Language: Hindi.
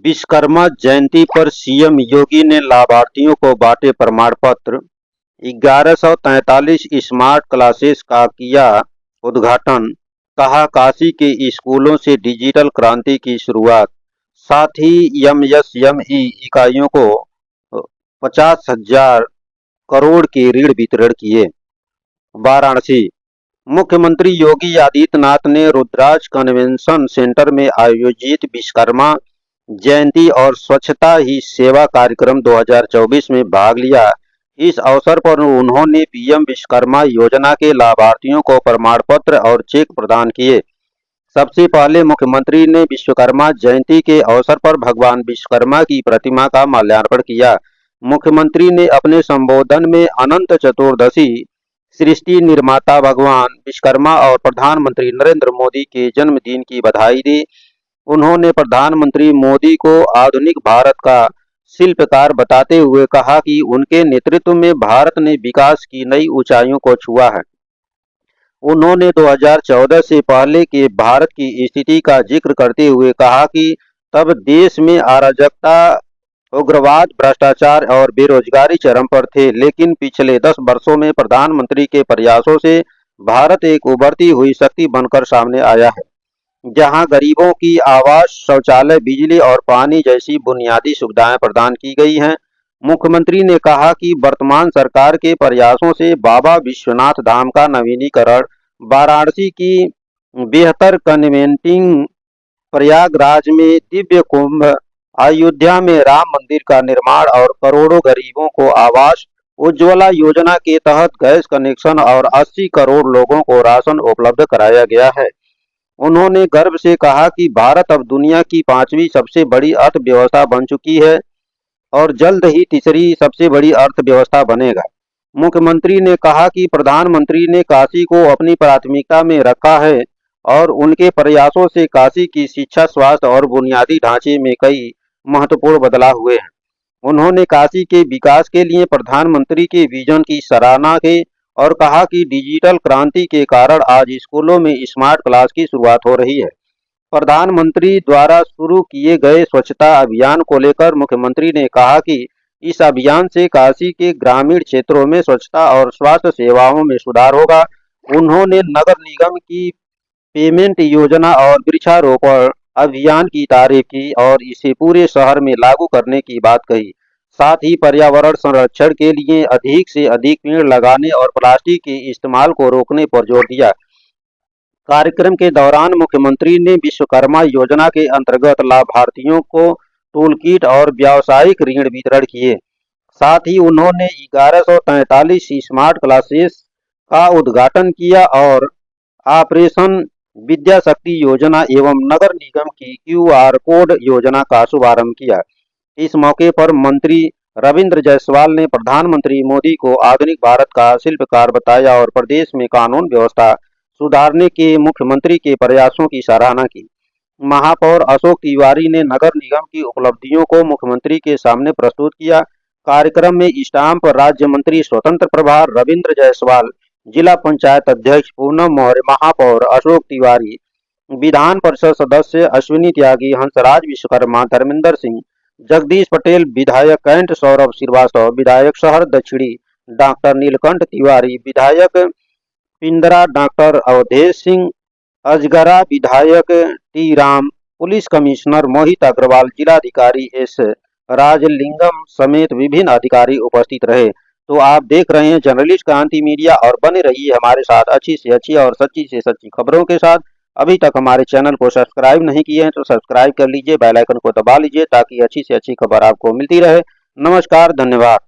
विश्वकर्मा जयंती पर सीएम योगी ने लाभार्थियों को बांटे प्रमाण पत्र। 1143 स्मार्ट क्लासेस का किया उद्घाटन। कहा, काशी के स्कूलों से डिजिटल क्रांति की शुरुआत। साथ ही एमएसएमई इकाइयों को 50,000 करोड़ के ऋण वितरण किए। वाराणसी, मुख्यमंत्री योगी आदित्यनाथ ने रुद्राज कन्वेंशन सेंटर में आयोजित विश्वकर्मा जयंती और स्वच्छता ही सेवा कार्यक्रम 2024 में भाग लिया। इस अवसर पर उन्होंने पीएम विश्वकर्मा योजना के लाभार्थियों को प्रमाण पत्र और चेक प्रदान किए। सबसे पहले मुख्यमंत्री ने विश्वकर्मा जयंती के अवसर पर भगवान विश्वकर्मा की प्रतिमा का माल्यार्पण किया। मुख्यमंत्री ने अपने संबोधन में अनंत चतुर्दशी, सृष्टि निर्माता भगवान विश्वकर्मा और प्रधानमंत्री नरेंद्र मोदी के जन्मदिन की बधाई दी। उन्होंने प्रधानमंत्री मोदी को आधुनिक भारत का शिल्पकार बताते हुए कहा कि उनके नेतृत्व में भारत ने विकास की नई ऊंचाइयों को छुआ है। उन्होंने 2014 से पहले के भारत की स्थिति का जिक्र करते हुए कहा कि तब देश में अराजकता, उग्रवाद, भ्रष्टाचार और बेरोजगारी चरम पर थे, लेकिन पिछले 10 वर्षों में प्रधानमंत्री के प्रयासों से भारत एक उभरती हुई शक्ति बनकर सामने आया है, जहां गरीबों की आवास, शौचालय, बिजली और पानी जैसी बुनियादी सुविधाएं प्रदान की गई हैं। मुख्यमंत्री ने कहा कि वर्तमान सरकार के प्रयासों से बाबा विश्वनाथ धाम का नवीनीकरण, वाराणसी की बेहतर कन्वेंटिंग, प्रयागराज में दिव्य कुंभ, अयोध्या में राम मंदिर का निर्माण और करोड़ों गरीबों को आवास, उज्ज्वला योजना के तहत गैस कनेक्शन और 80 करोड़ लोगों को राशन उपलब्ध कराया गया है। उन्होंने गर्व से कहा कि भारत अब दुनिया की 5वीं सबसे बड़ी अर्थव्यवस्था बन चुकी है और जल्द ही तीसरी सबसे बड़ी अर्थव्यवस्था बनेगा। मुख्यमंत्री ने कहा कि प्रधानमंत्री ने काशी को अपनी प्राथमिकता में रखा है और उनके प्रयासों से काशी की शिक्षा, स्वास्थ्य और बुनियादी ढांचे में कई महत्वपूर्ण बदलाव हुए हैं। उन्होंने काशी के विकास के लिए प्रधानमंत्री के विजन की सराहना की और कहा कि डिजिटल क्रांति के कारण आज स्कूलों में स्मार्ट क्लास की शुरुआत हो रही है। प्रधानमंत्री द्वारा शुरू किए गए स्वच्छता अभियान को लेकर मुख्यमंत्री ने कहा कि इस अभियान से काशी के ग्रामीण क्षेत्रों में स्वच्छता और स्वास्थ्य सेवाओं में सुधार होगा। उन्होंने नगर निगम की पेमेंट योजना और वृक्षारोपण अभियान की तारीफ की और इसे पूरे शहर में लागू करने की बात कही। साथ ही पर्यावरण संरक्षण के लिए अधिक से अधिक पेड़ लगाने और प्लास्टिक के इस्तेमाल को रोकने पर जोर दिया। कार्यक्रम के दौरान मुख्यमंत्री ने विश्वकर्मा योजना के अंतर्गत लाभार्थियों को टूल किट और व्यावसायिक ऋण वितरण किए। साथ ही उन्होंने 1143 स्मार्ट क्लासेस का उद्घाटन किया और ऑपरेशन विद्या शक्ति योजना एवं नगर निगम की क्यूआर कोड योजना का शुभारंभ किया। इस मौके पर मंत्री रविंद्र जायसवाल ने प्रधानमंत्री मोदी को आधुनिक भारत का शिल्पकार बताया और प्रदेश में कानून व्यवस्था सुधारने के मुख्यमंत्री के प्रयासों की सराहना की। महापौर अशोक तिवारी ने नगर निगम की उपलब्धियों को मुख्यमंत्री के सामने प्रस्तुत किया। कार्यक्रम में स्टाम्प राज्य मंत्री स्वतंत्र प्रभार रविंद्र जायसवाल, जिला पंचायत अध्यक्ष पूनम मौर्य, महापौर अशोक तिवारी, विधान परिषद सदस्य अश्विनी त्यागी, हंसराज विश्वकर्मा, धर्मेंद्र सिंह, जगदीश पटेल, विधायक कैंट सौरभ श्रीवास्तव, विधायक शहर दक्षिणी डॉक्टर नीलकंठ तिवारी, विधायक पिंदरा डॉक्टर अवधेश सिंह, अजगरा विधायक T Ram, police commissioner Mohit Agarwal, जिलाधिकारी एस राजलिंगम समेत विभिन्न अधिकारी उपस्थित रहे। तो आप देख रहे हैं जर्नलिस्ट क्रांति मीडिया और बने रहिए हमारे साथ अच्छी से अच्छी और सच्ची से सच्ची खबरों के साथ। अभी तक हमारे चैनल को सब्सक्राइब नहीं किए हैं तो सब्सक्राइब कर लीजिए, बेल आइकन को दबा लीजिए ताकि अच्छी से अच्छी खबर आपको मिलती रहे। नमस्कार, धन्यवाद।